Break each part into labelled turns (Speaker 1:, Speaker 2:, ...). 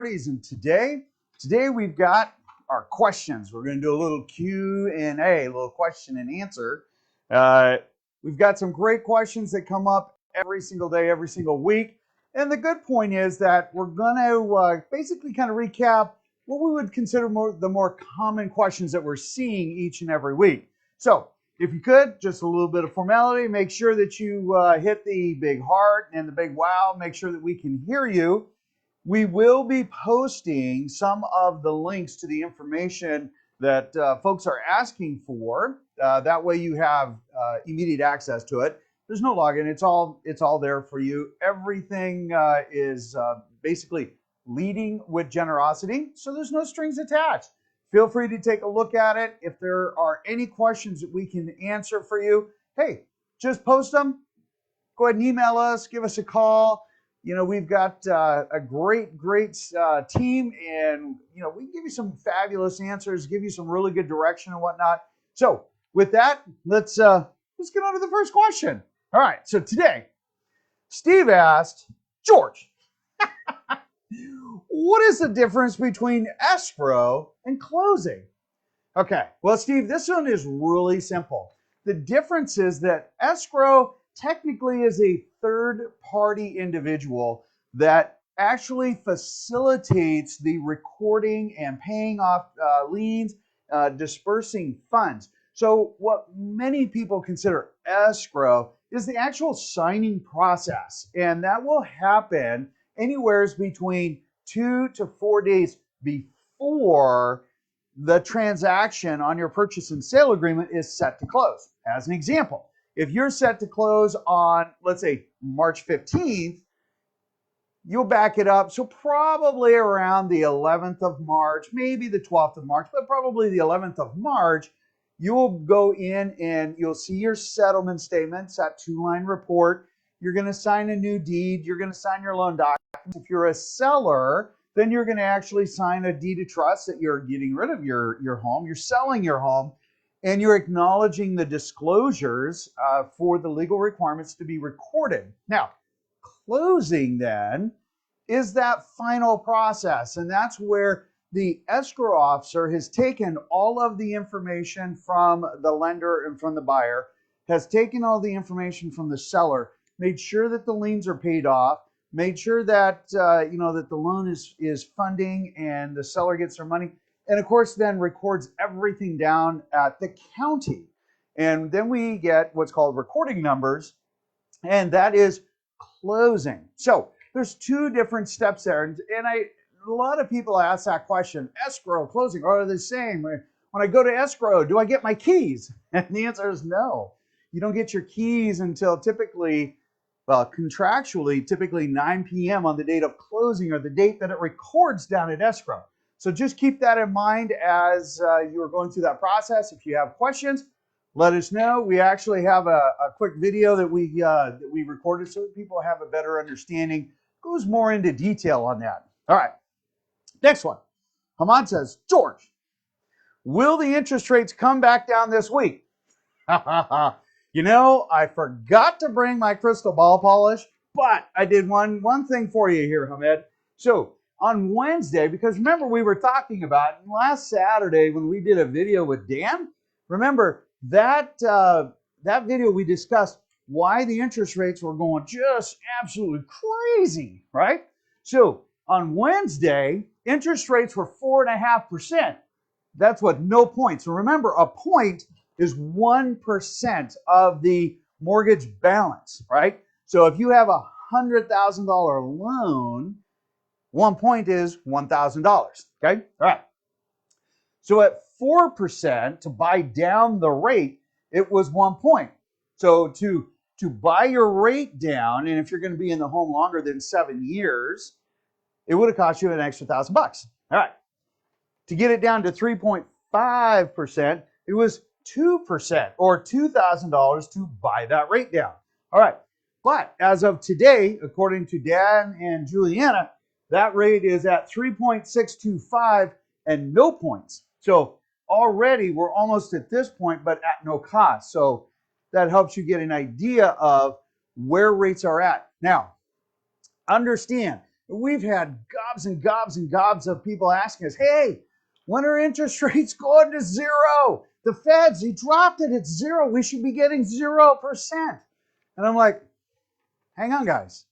Speaker 1: And today we've got our questions. We're going to do a little Q&A, a little question and answer. We've got some great questions that come up every single day, every single week. And the good point is that we're going to basically kind of recap what we would consider the more common questions that we're seeing each and every week. So if you could, just a little bit of formality, make sure that you hit the big heart and the big wow, make sure that we can hear you. We will be posting some of the links to the information that folks are asking for. That way you have immediate access to it. There's no login. It's all there for you. Everything is basically leading with generosity, so there's no strings attached. Feel free to take a look at it. If there are any questions that we can answer for you, hey, just post them. Go ahead and email us, give us a call. You know, we've got a great team, and you know, we can give you some fabulous answers, give you some really good direction and whatnot. So with that, let's get on to the first question. All right, so today, Steve asked, George, what is the difference between escrow and closing? Okay, well, Steve, this one is really simple. The difference is that escrow technically is a third-party individual that actually facilitates the recording and paying off liens, dispersing funds. So what many people consider escrow is the actual signing process, and that will happen anywhere between 2 to 4 days before the transaction on your purchase and sale agreement is set to close. As an example, if you're set to close on, let's say, March 15th, you'll back it up. So probably around the 11th of March, maybe the 12th of March, but probably the 11th of March, you'll go in and you'll see your settlement statements, that 2-line report. You're going to sign a new deed. You're going to sign your loan documents. If you're a seller, then you're going to actually sign a deed of trust that you're getting rid of your home. You're selling your home. And you're acknowledging the disclosures for the legal requirements to be recorded. Now, closing then is that final process, and that's where the escrow officer has taken all of the information from the lender and from the buyer, has taken all the information from the seller, made sure that the liens are paid off, made sure that that the loan is funding and the seller gets their money. And of course, then records everything down at the county. And then we get what's called recording numbers, and that is closing. So there's 2 different steps there. And a lot of people ask that question, escrow, closing, are they the same? When I go to escrow, do I get my keys? And the answer is no. You don't get your keys until contractually, typically 9 p.m. on the date of closing or the date that it records down at escrow. So just keep that in mind as you are going through that process. If you have questions, let us know. We actually have a quick video that we recorded so that people have a better understanding. Goes more into detail on that. All right, next one. Hamad says, George, will the interest rates come back down this week? You know, I forgot to bring my crystal ball polish, but I did one thing for you here, Hamed. So on Wednesday, because remember we were talking about last Saturday when we did a video with Dan, remember that video we discussed why the interest rates were going just absolutely crazy, right? So on Wednesday, interest rates were 4.5%. That's what, no points. So remember, a point is 1% of the mortgage balance, right? So if you have a $100,000 loan, 1 point is $1,000, okay? All right. So at 4%, to buy down the rate, it was 1 point. So to buy your rate down, and if you're going to be in the home longer than 7 years, it would have cost you an extra $1,000. All right. To get it down to 3.5%, it was 2% or $2,000 to buy that rate down. All right. But as of today, according to Dan and Juliana, that rate is at 3.625 and no points. So already we're almost at this point, but at no cost. So that helps you get an idea of where rates are at. Now, understand, We've had gobs and gobs and gobs of people asking us, hey, when are interest rates going to zero? The Feds, he dropped it at zero. We should be getting 0%. And I'm like, hang on, guys.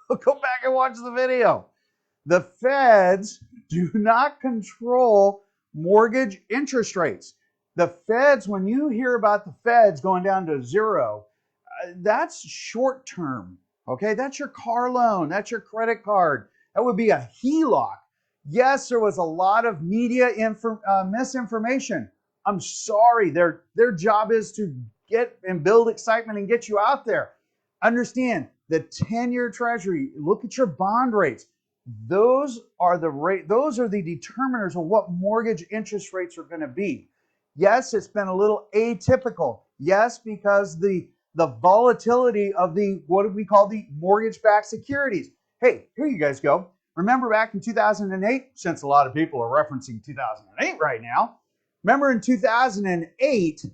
Speaker 1: Go back and watch the video. The Feds do not control mortgage interest rates. The Feds, when you hear about the Feds going down to zero, that's short term. Okay, that's your car loan, that's your credit card. That would be a HELOC. Yes, there was a lot of media misinformation. I'm sorry, their job is to get and build excitement and get you out there. Understand the 10-year Treasury. Look at your bond rates. Those are the determiners of what mortgage interest rates are going to be. Yes, it's been a little atypical. Yes, because the volatility of what we call the mortgage-backed securities. Hey, here you guys go. Remember back in 2008, since a lot of people are referencing 2008 right now, remember in 2008,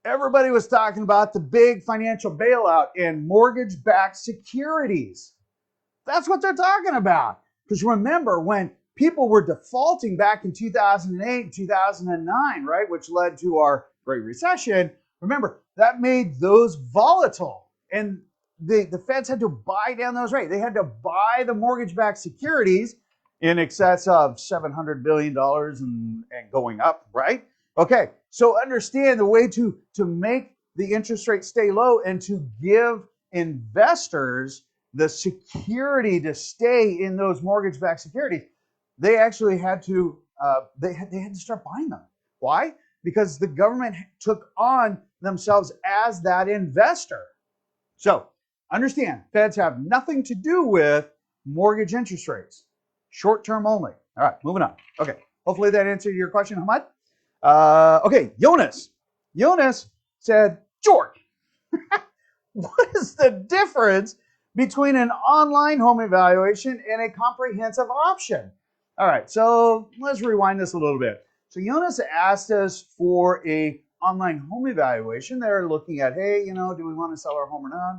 Speaker 1: everybody was talking about the big financial bailout in mortgage-backed securities. That's what they're talking about. Because remember, when people were defaulting back in 2008, 2009, right, which led to our Great Recession, remember, that made those volatile. And the Feds had to buy down those rates. They had to buy the mortgage-backed securities in excess of $700 billion and going up, right? Okay, so understand the way to make the interest rate stay low and to give investors the security to stay in those mortgage-backed securities, they actually had to they had to start buying them. Why? Because the government took on themselves as that investor. So understand, Feds have nothing to do with mortgage interest rates, short term only. All right, moving on. Okay, hopefully that answered your question, Hamad. Okay, Jonas said, George, what is the difference between an online home evaluation and a comprehensive option? All right, so let's rewind this a little bit. So Jonas asked us for a online home evaluation. They're looking at, hey, do we want to sell our home or not?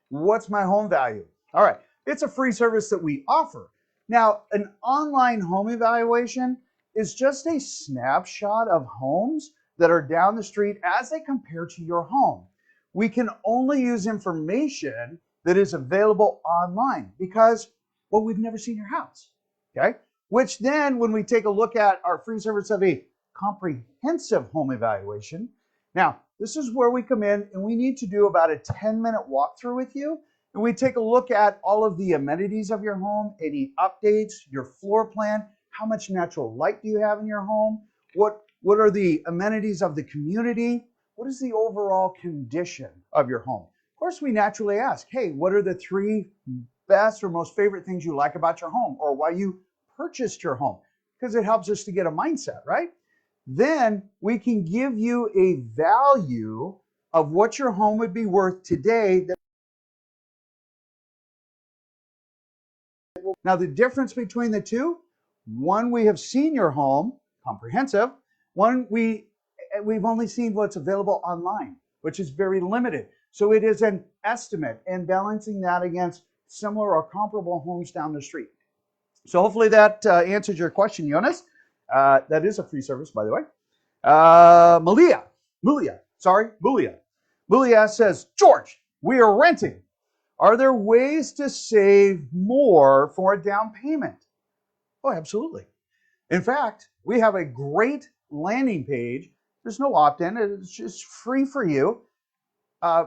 Speaker 1: What's my home value? All right, it's a free service that we offer. Now, an online home evaluation is just a snapshot of homes that are down the street as they compare to your home. We can only use information that is available online because, well, we've never seen your house, okay? Which then, when we take a look at our free service of a comprehensive home evaluation, now, this is where we come in and we need to do about a 10-minute walkthrough with you. And we take a look at all of the amenities of your home, any updates, your floor plan, how much natural light do you have in your home, what are the amenities of the community, what is the overall condition of your home. Of course, we naturally ask, hey, what are the 3 best or most favorite things you like about your home or why you purchased your home? Because it helps us to get a mindset, right? Then we can give you a value of what your home would be worth today. Now, the difference between the two, one, we have seen your home, comprehensive. One, we've only seen what's available online, which is very limited. So it is an estimate and balancing that against similar or comparable homes down the street. So hopefully that answers your question, Jonas. That is a free service, by the way. Mulia says, George, we are renting. Are there ways to save more for a down payment? Oh, absolutely. In fact, we have a great landing page. There's no opt-in. It's just free for you.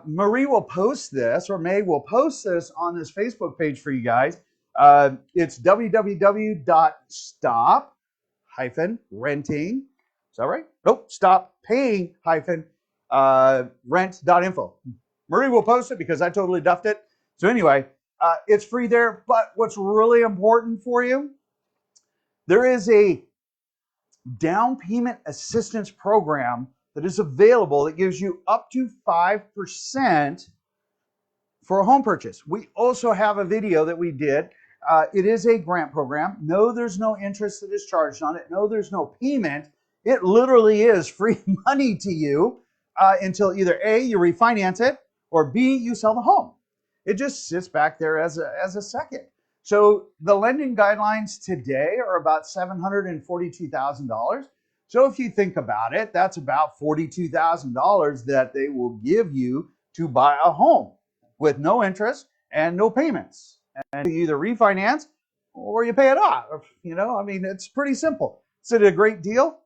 Speaker 1: Marie will post this, or May will post this on this Facebook page for you guys. It's www.stop-renting. Is that right? Nope. Stop-paying-rent.info. Marie will post it because I totally duffed it. So anyway, it's free there. But what's really important for you, there is a down payment assistance program that is available that gives you up to 5% for a home purchase. We also have a video that we did. It is a grant program. No, there's no interest that is charged on it. No, there's no payment. It literally is free money to you until either A, you refinance it, or B, you sell the home. It just sits back there as a second. So the lending guidelines today are about $742,000. So if you think about it, that's about $42,000 that they will give you to buy a home with no interest and no payments. And you either refinance or you pay it off. I mean, it's pretty simple. Is it a great deal?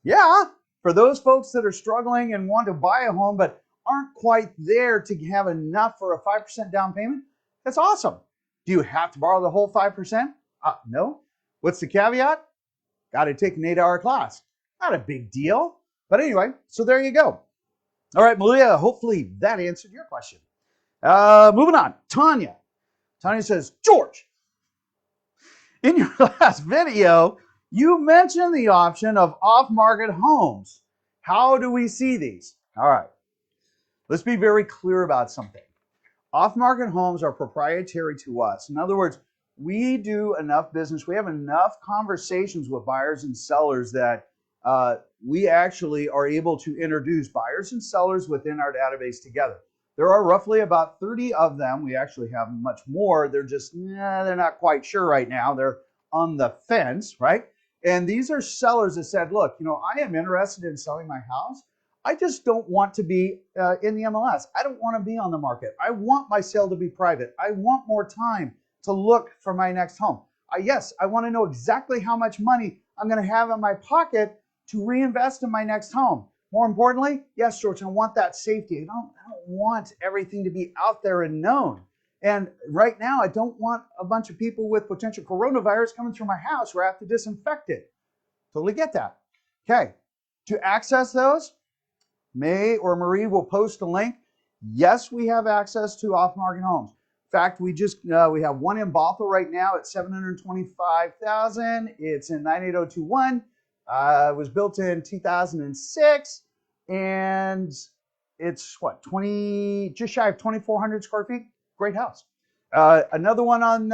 Speaker 1: Yeah. For those folks that are struggling and want to buy a home but aren't quite there to have enough for a 5% down payment, that's awesome. Do you have to borrow the whole 5%? No. What's the caveat? Got to take an 8-hour class. Not a big deal. But anyway, so there you go. All right, Malia, hopefully that answered your question. Moving on. Tanya. Tanya says, George, in your last video, you mentioned the option of off-market homes. How do we see these? All right. Let's be very clear about something. Off-market homes are proprietary to us. In other words, we do enough business, we have enough conversations with buyers and sellers that we actually are able to introduce buyers and sellers within our database together. There are roughly about 30 of them. We actually have much more. They're just, they're not quite sure right now. They're on the fence, right? And these are sellers that said, look, I am interested in selling my house. I just don't want to be in the MLS. I don't want to be on the market. I want my sale to be private. I want more time to look for my next home. Yes, I want to know exactly how much money I'm going to have in my pocket to reinvest in my next home. More importantly, yes, George, I want that safety. I don't want everything to be out there and known. And right now, I don't want a bunch of people with potential coronavirus coming through my house where I have to disinfect it. Totally get that. Okay, to access those, May or Marie will post a link. Yes, we have access to off-market homes. In fact, we have one in Bothell right now at $725,000. It's in 98021. It was built in 2006, and it's just shy of 2,400 square feet. Great house. Another one on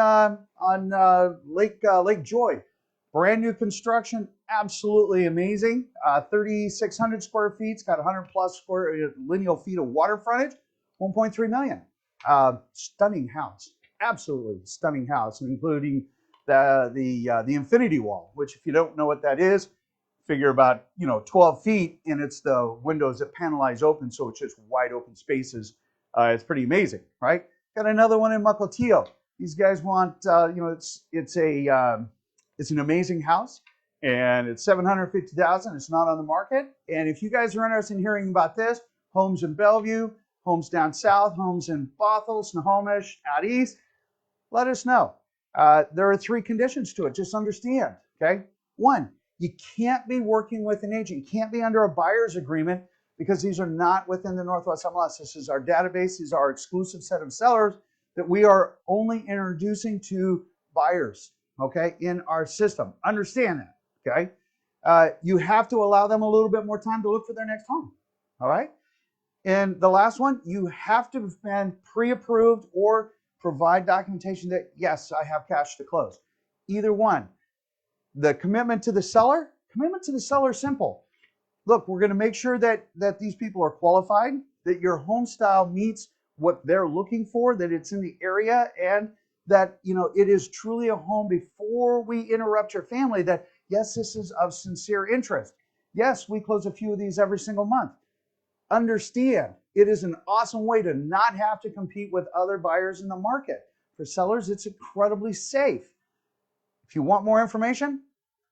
Speaker 1: Lake Joy. Brand new construction, absolutely amazing. 3,600 square feet. It's got 100 plus square lineal feet of water frontage. 1.3 million. Stunning house, absolutely stunning house, including the infinity wall, which if you don't know what that is, figure about 12 feet, and it's the windows that panelize open, so it's just wide open spaces. It's pretty amazing, right? Got another one in Mukilteo. These guys want it's an amazing house, and it's $750,000. It's not on the market. And if you guys are interested in hearing about this, homes in Bellevue, homes down south, homes in Bothell, Snohomish, out east, let us know. There are 3 conditions to it. Just understand, okay? 1, you can't be working with an agent. You can't be under a buyer's agreement because these are not within the Northwest MLS. This is our database. These are our exclusive set of sellers that we are only introducing to buyers, okay, in our system. Understand that, okay? You have to allow them a little bit more time to look for their next home, all right? And the last one, you have to have been pre-approved or provide documentation that, yes, I have cash to close. Either one. The commitment to the seller is simple. Look, we're going to make sure that these people are qualified, that your home style meets what they're looking for, that it's in the area, and that it is truly a home before we interrupt your family, that yes, this is of sincere interest. Yes, we close a few of these every single month. Understand, it is an awesome way to not have to compete with other buyers in the market. For sellers, it's incredibly safe. If you want more information,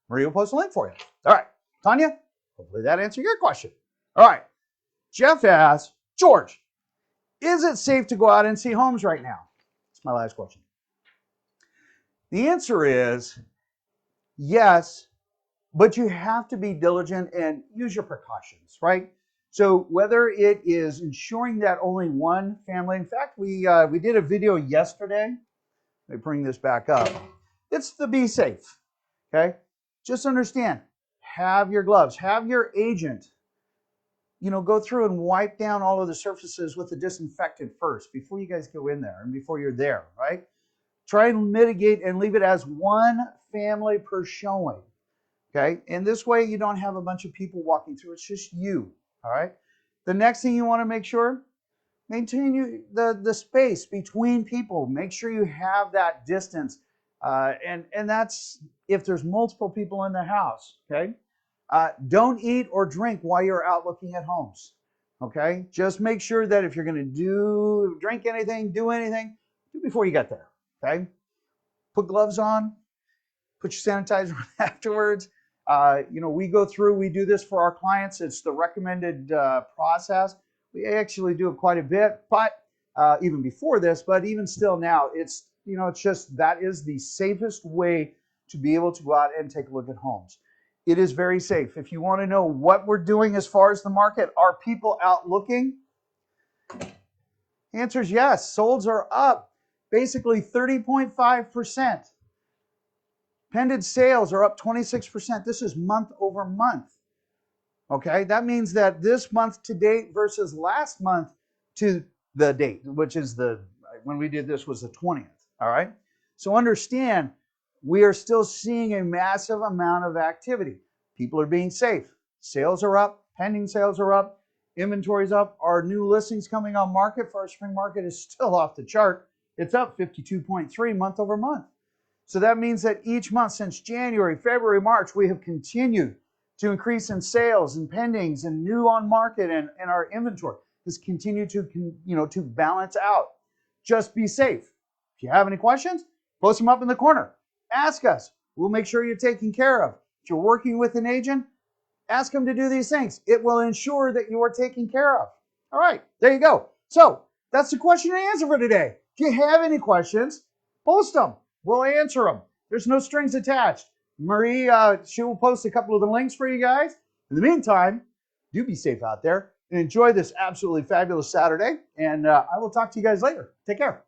Speaker 1: Maria will post a link for you. All right, Tanya, hopefully that answered your question. All right, Jeff asks, George, is it safe to go out and see homes right now? That's my last question. The answer is yes, but you have to be diligent and use your precautions, right? So whether it is ensuring that only one family, in fact, we did a video yesterday. Let me bring this back up. It's the be safe, okay? Just understand, have your gloves, have your agent, go through and wipe down all of the surfaces with the disinfectant first before you guys go in there and before you're there, right? Try and mitigate and leave it as one family per showing, okay? And this way you don't have a bunch of people walking through. It's just you, all right? The next thing you want to make sure, Maintain the space between people. Make sure you have that distance. And that's if there's multiple people in the house, okay? Don't eat or drink while you're out looking at homes, okay? Just make sure that if you're going to drink anything, do anything, do before you get there, okay? Put gloves on, put your sanitizer on afterwards. We go through, we do this for our clients. It's the recommended process. We actually do it quite a bit, but even before this, but even still now, it's just that is the safest way to be able to go out and take a look at homes. It is very safe. If you want to know what we're doing as far as the market, are people out looking? Answer is yes. Solds are up basically 30.5%. Pending sales are up 26%. This is month over month. Okay, that means that this month to date versus last month to the date, which is when we did this was the 20th. All right, so understand we are still seeing a massive amount of activity. People are being safe. Sales are up, pending sales are up, inventory's up. Our new listings coming on market for our spring market is still off the chart. It's up 52.3 month over month. So that means that each month since January, February, March, we have continued to increase in sales and pendings and new on market and our inventory has continued to balance out. Just be safe. If you have any questions, post them up in the corner. Ask us. We'll make sure you're taken care of. If you're working with an agent, ask them to do these things. It will ensure that you are taken care of. All right, there you go. So that's the question and answer for today. If you have any questions, post them. We'll answer them. There's no strings attached. Marie, she will post a couple of the links for you guys. In the meantime, do be safe out there and enjoy this absolutely fabulous Saturday. And I will talk to you guys later. Take care.